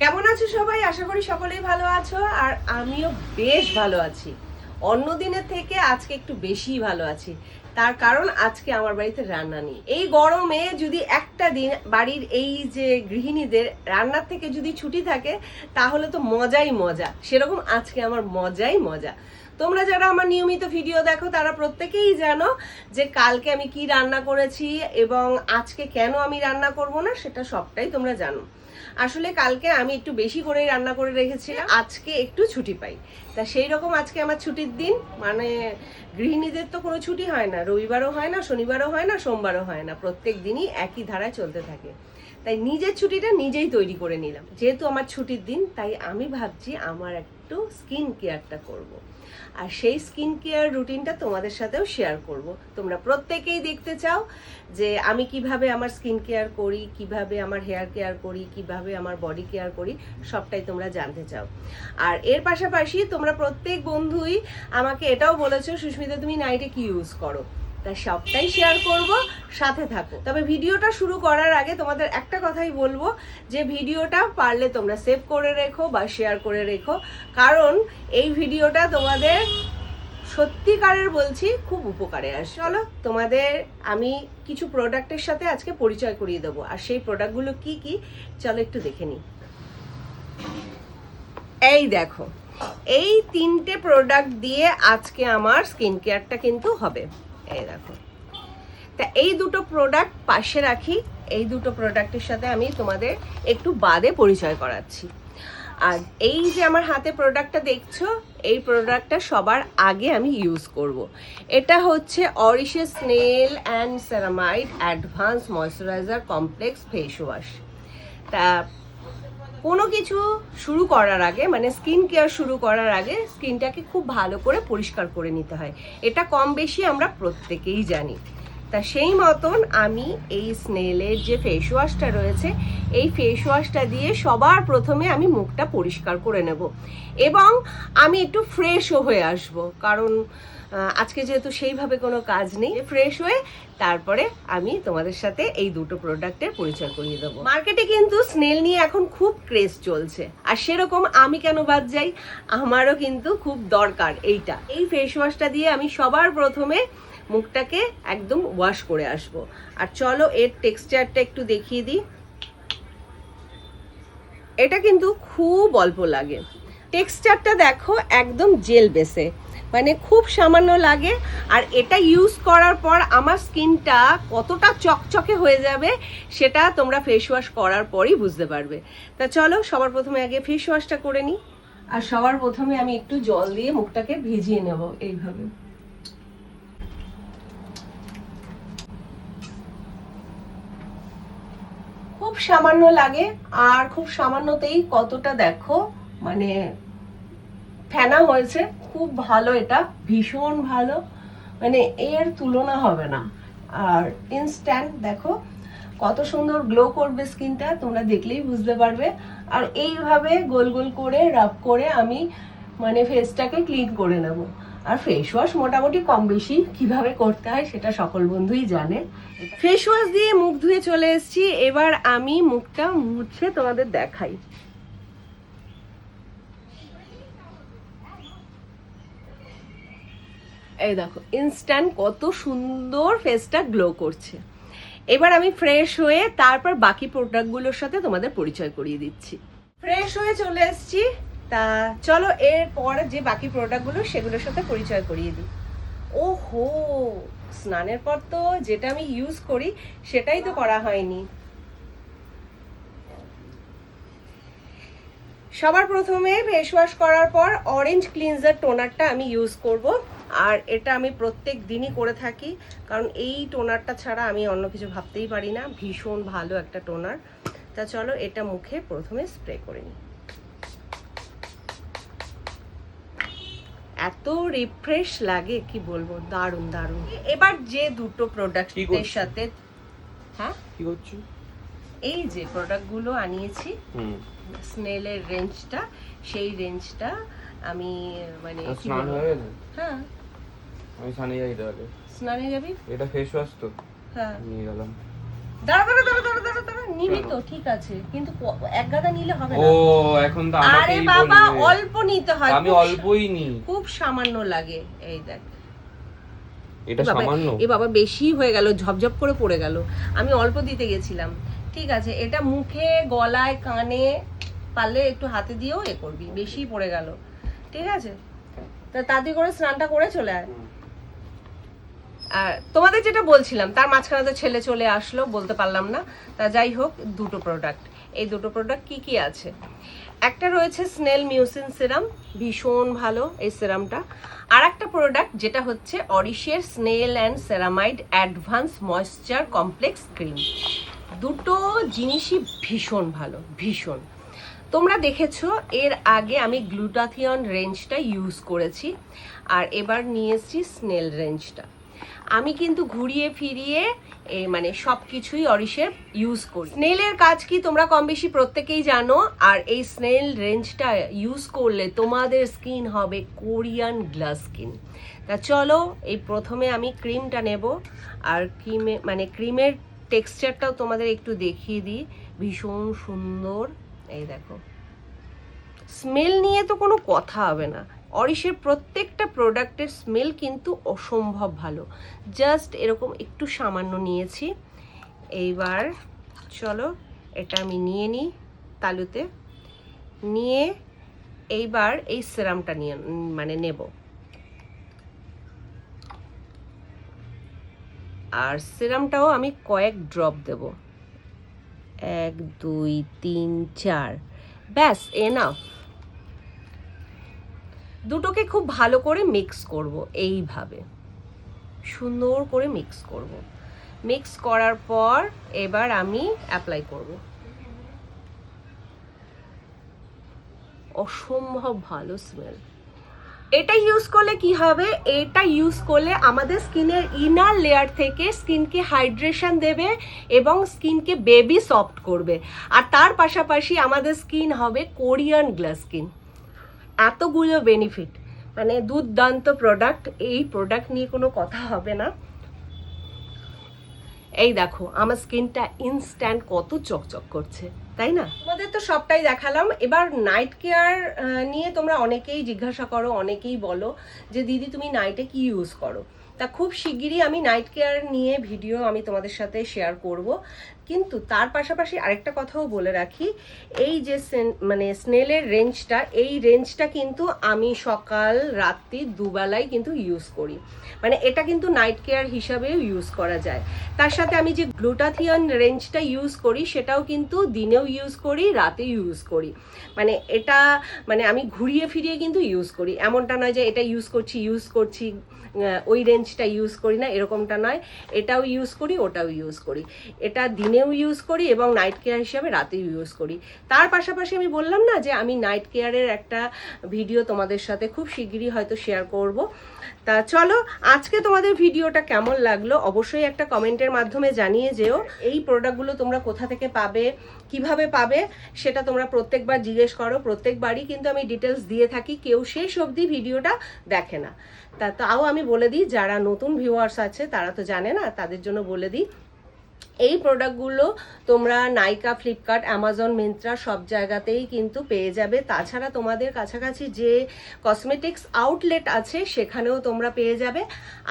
কেমন আছো সবাই? আশা করি সকলেই ভালো আছো, আর আমিও বেশ ভালো আছি। অন্য দিনের থেকে আজকে একটু বেশি ভালো আছি। তার কারণ আজকে আমার বাড়িতে রান্না নেই। এই গরমে যদি একটা দিন বাড়ির এই যে গৃহিণীদের রান্নার থেকে যদি ছুটি থাকে তাহলে তো মজাই মজা। সেরকম আজকে আমার মজাই মজা। তোমরা যারা আমার নিয়মিত ভিডিও দেখো তারা প্রত্যেকেই জানো যে কালকে আমি কি রান্না করেছি এবং আজকে কেন আমি রান্না করব না সেটা সবটাই তোমরা জানো। আসলে কালকে আমি একটু বেশি করে রান্না করে রেখেছিলাম, আজকে একটু ছুটি পাই। তা সেই রকম আজকে আমার ছুটির দিন, মানে গৃহিণীদের তো কোনো ছুটি হয় না, রবিবারও হয় না, শনিবারও হয় না, সোমবারও হয় না, প্রত্যেক দিনই একই ধারায় চলতে থাকে। তাই নিজের ছুটিটা নিজেই তৈরি করে নিলাম। যেহেতু আমার ছুটির দিন তাই আমি ভাবছি আমার একটু স্কিন কেয়ারটা করব। আর সেই স্কিন কেয়ার রুটিনটা তোমাদের সাথেও শেয়ার করব। তোমরা প্রত্যেকেই দেখতে চাও যে আমি কিভাবে আমার স্কিন কেয়ার করি, কিভাবে আমার হেয়ার কেয়ার করি, কিভাবে আমার বডি কেয়ার করি, সবটাই তোমরা জানতে চাও। আর এর পাশাপাশি তোমরা প্রত্যেক বন্ধুই আমাকে এটাও বলেছো, সুস্মিতা তুমি নাইটে কি ইউজ করো, তা সবটাই শেয়ার করব, সাথে থাকো। তবে ভিডিওটা শুরু করার আগে তোমাদের একটা কথাই বলবো যে ভিডিওটা পারলে তোমরা সেভ করে রেখো বা শেয়ার করে রেখো, কারণ এই ভিডিওটা তোমাদের সত্যিকারের বলছি খুব উপকারে আসে। চলো তোমাদের আমি কিছু প্রোডাক্টের সাথে আজকে পরিচয় করিয়ে দেবো, আর সেই প্রোডাক্টগুলো কি কি চলো একটু দেখে নিই। এই দেখো, এই তিনটে প্রোডাক্ট দিয়ে আজকে আমার স্কিন কেয়ারটা কিন্তু হবে। এই দেখো, তা এই দুটো প্রোডাক্ট পাশে রাখি, এই দুটো প্রোডাক্টের সাথে আমি তোমাদের একটু বাদে পরিচয় করাচ্ছি। আর এই যে আমার হাতে প্রোডাক্টটা দেখছো, এই প্রোডাক্টটা সবার আগে আমি ইউজ করব। এটা হচ্ছে অরিশে snail and ceramide advance moisturiser complex face wash. তা কোনো কিছু শুরু করার আগে, মানে স্কিন কেয়ার শুরু করার আগে স্কিনটাকে খুব ভালো করে পরিষ্কার করে নিতে হয়, এটা কম বেশি আমরা প্রত্যেকেই জানি। তা সেই মতন আমি এই স্নেলের যে ফেস ওয়াশটা রয়েছে, এই ফেস ওয়াশটা দিয়ে সবার প্রথমে আমি মুখটা পরিষ্কার করে নেব এবং আমি একটু ফ্রেশও হয়ে আসব, কারণ আজকে যেহেতু সেইভাবে কোনো কাজ নেই। ফ্রেশ হয়ে তারপরে আমি তোমাদের সাথে এই দুটো প্রোডাক্টের পরিচয় করিয়ে দেবো। মার্কেটে কিন্তু স্নেল নিয়ে এখন খুব ক্রেজ চলছে, আর সেরকম আমি কেন বাদ যাই, আমারও কিন্তু খুব দরকার এইটা। এই ফেস ওয়াশটা দিয়ে আমি সবার প্রথমে মুখটাকে একদম ওয়াশ করে আসব। আর চলো এর টেক্সচারটা একটু দেখিয়ে দিই। এটা কিন্তু খুব অল্প লাগে, টেক্সচারটা দেখো একদম জেল বেসে, মানে খুব সামান্য লাগে। আর এটা ইউজ করার পর আমার স্কিনটা কতটা চকচকে হয়ে যাবে সেটা তোমরা ফেস ওয়াশ করার পরই বুঝতে পারবে। তা চলো সবার প্রথমে আগে ফেস ওয়াশটা করে নিই। আর সবার প্রথমে আমি একটু জল দিয়ে মুখটাকে ভিজিয়ে নেব এইভাবে। খুব সামান্য লাগে, আর খুব সামান্যতেই কতটা দেখো মানে ফেনা হয়েছে। খুব ভালো, এটা ভীষণ ভালো, মানে এর তুলনা হবে না। আর ইনস্ট্যান্ট দেখো কত সুন্দর গ্লো করবে স্কিনটা, তোমরা দেখলেই বুঝতে পারবে। আর এইভাবে গোল গোল করে রাব করে আমি মানে ফেসটাকে ক্লিন করে নেব। আর ফেস ওয়াশ মোটামুটি কম বেশি কিভাবে করতে হয় সেটা সকল বন্ধুই জানে। ফেস ওয়াশ দিয়ে মুখ ধুয়ে চলে এসেছি, এবার আমি মুখটা মুছে তোমাদের দেখাই। এই দেখো ইনস্ট্যান্ট কত সুন্দর ফেসটা গ্লো করছে। এবার আমি ফ্রেশ হয়ে তারপর বাকি প্রোডাক্টগুলোর সাথে তোমাদের পরিচয় করিয়ে দিচ্ছি। ফ্রেশ হয়ে চলে এসেছি, তা চলো এরপর যে বাকি প্রোডাক্টগুলো সেগুলোর সাথে পরিচয় করিয়ে দিই। ওহো, স্নানের পর তো যেটা আমি ইউজ করি সেটাই তো করা হয়নি। সবার প্রথমে ফেস ওয়াশ করার পর অরেঞ্জ ক্লিনজার টোনারটা আমি ইউজ করব। আর এটা আমি প্রত্যেক দিনই করে থাকি, কারণ এই টোনারটা ছাড়া আমি অন্য কিছু ভাবতেই পারি না। ভীষণ ভালো একটা টোনার। তা চলো এটা মুখে প্রথমে স্প্রে করে নিই। এত রিফ্রেশ লাগে কি বলবো, দারুণ দারুণ। এবার যে দুটো প্রোডাক্টের সাথে, হ্যাঁ কি করছো, এই যে প্রোডাক্টগুলো আনিয়েছি স্নেলের রেঞ্জটা, সেই রেঞ্জটা আমি মানে স্নান হয়ে গেছে। হ্যাঁ আমি স্নানে যাই তাহলে। স্নানে যাবি? এটা ফেস ওয়াশ তো? হ্যাঁ নিয়ে গেলাম। দাঁড়া নিবি তো, ঠিক আছে, কিন্তু এক গাদা নিলে হবে না। ও এখন তো আমাকেই আরে বাবা বলবে। অল্প নিতে হয়, আমি অল্পই নিই, খুব সামান্য লাগে। এই দেখ, এটা সামান্য। এ বাবা বেশি হয়ে গেল, ঝপঝপ করে পড়ে গেল। আমি অল্প দিতে গেছিলাম। ঠিক আছে, এটা মুখে, গলায়, কানে, পারলে একটু হাতে দিয়েও এ করবি, বেশি পড়ে গেল। ঠিক আছে, তা তাড়াতাড়ি করে স্নানটা করে চলে আয়। আর তোমাদের যেটা বলছিলাম, তার মাঝখানে তো ছেলে চলে আসলো, বলতে পারলাম না। তা যাই হোক, দুটো প্রোডাক্ট, এই দুটো প্রোডাক্ট কি কি আছে? একটা রয়েছে স্নেল মিউসিন সিরাম, ভীষণ ভালো এই সিরামটা। আর একটা প্রোডাক্ট যেটা হচ্ছে অরিশের snail and ceramide advance moisture complex cream. দুটো জিনিসই ভীষণ ভালো, ভীষণ। তোমরা দেখেছো এর আগে আমি গ্লুটাথিয়ন রেঞ্জটা ইউজ করেছি, আর এবার নিয়ে এসেছি স্নেল রেঞ্জটা। আমি কিন্তু ঘুরিয়ে ফিরিয়ে মানে সব কিছুই অরিশের ইউজ করি। স্নেলের কাজ কি তোমরা কম বেশি প্রত্যেকেই জানো, আর এই স্নেল রেঞ্জটা ইউজ করলে তোমাদের স্কিন হবে কোরিয়ান গ্লাস স্কিন। তা চলো, এই প্রথমে আমি ক্রিমটা নেব, আর ক্রিমের টেক্সচারটাও তোমাদের একটু দেখিয়ে দিই, ভীষণ সুন্দর। এই দেখো, স্মেল নিয়ে তো কোনো কথা হবে না, অরিশের প্রত্যেকটা প্রোডাক্টের স্মেল কিন্তু অসম্ভব ভালো। জাস্ট এরকম একটু সামান্য নিয়েছি। এইবার চলো এটা আমি নিয়ে নিই তালুতে, নিয়ে এইবার এই সিরামটা নিয়ে নেব। আর সিরামটাও আমি কয়েক ড্রপ দেব, 1 2 3 4, ব্যাস এনাফ। দুটোকে খুব ভালো করে মিক্স করব, এইভাবে সুন্দর করে মিক্স করব। মিক্স করার পর এবার আমি অ্যাপ্লাই করব। অসম্ভব ভালো স্মেল। এটা ইউজ করলে কি হবে, এটা ইউজ করলে আমাদের স্কিনের ইনার লেয়ার থেকে স্কিনকে হাইড্রেশন দেবে এবং স্কিনকে বেবি সফট করবে। আর তার পাশাপাশি আমাদের স্কিন হবে কোরিয়ান গ্লাস স্কিন। এতগুলো বেনিফিট, মানে দুর্দান্ত প্রোডাক্ট। এই প্রোডাক্ট নিয়ে কোনো কথা হবে না। এই দেখো আমার স্কিনটা ইনস্ট্যান্ট কত চকচক করছে, তাই না? তোমাদের তো সবটাই দেখালাম। এবার নাইট কেয়ার নিয়ে তোমরা অনেকেই জিজ্ঞাসা করো, অনেকেই বলো যে দিদি তুমি নাইটে কি ইউজ করো। তা খুব শিগগিরই আমি নাইট কেয়ার নিয়ে ভিডিও আমি তোমাদের সাথে শেয়ার করব। কিন্তু তার পাশাপাশি আরেকটা কথাও বলে রাখি, এই যে স্নেলের রেঞ্জটা, এই রেঞ্জটা কিন্তু আমি সকাল রাত্রি দুবেলাই কিন্তু ইউজ করি। মানে এটা কিন্তু নাইট কেয়ার হিসাবেও ইউজ করা যায়। তার সাথে আমি যে গ্লুটাথিয়ন রেঞ্জটা ইউজ করি সেটাও কিন্তু দিনেও ইউজ করি, রাতেও ইউজ করি। মানে এটা আমি ঘুরিয়ে ফিরিয়ে কিন্তু ইউজ করি, এমনটা নয় যে এটা ইউজ করছি ওই রেঞ্জটা ইউজ করি না, এরকমটা নয়। এটাও ইউজ করি, ওটাও ইউজ করি, এটা দিনেও ইউজ করি এবং নাইট কেয়ার হিসাবে রাতেও ইউজ করি। তার পাশাপাশি আমি বললাম না যে আমি নাইট কেয়ারের একটা ভিডিও তোমাদের সাথে খুব শিগগিরই হয়তো শেয়ার করব। তা চলো, আজকে তোমাদের ভিডিওটা কেমন লাগলো অবশ্যই একটা কমেন্টের মাধ্যমে জানিয়ে যেও। এই প্রোডাক্টগুলো তোমরা কোথা থেকে পাবে, কিভাবে পাবে, সেটা তোমরা প্রত্যেকবার জিজ্ঞেস করো। প্রত্যেকবারই কিন্তু আমি ডিটেলস দিয়ে থাকি, কেউ শেষ অবধি ভিডিওটা দেখে না। তাও আমি বলে দিই, যারা নতুন ভিউয়ার্স আছে তারা তো জানে না, তাদের জন্য বলে দিই, এই প্রোডাক্টগুলো তোমরা নাইকা, ফ্লিপকার্ট, অ্যামাজন, মিন্ত্রা সব জায়গাতেই কিন্তু পেয়ে যাবে। তাছাড়া তোমাদের কাছাকাছি যে কসমেটিক্স আউটলেট আছে সেখানেও তোমরা পেয়ে যাবে।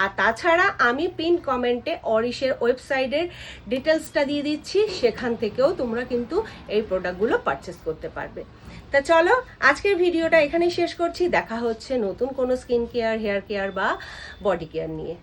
আর তাছাড়া আমি পিন কমেন্টে অরিশের ওয়েবসাইটের ডিটেলসটা দিয়ে দিচ্ছি, সেখান থেকেও তোমরা কিন্তু এই প্রোডাক্টগুলো পারচেস করতে পারবে। তা চলো, আজকের ভিডিওটা এখানেই শেষ করছি। দেখা হচ্ছে নতুন কোনো স্কিন কেয়ার, হেয়ার কেয়ার বা বডি কেয়ার নিয়ে।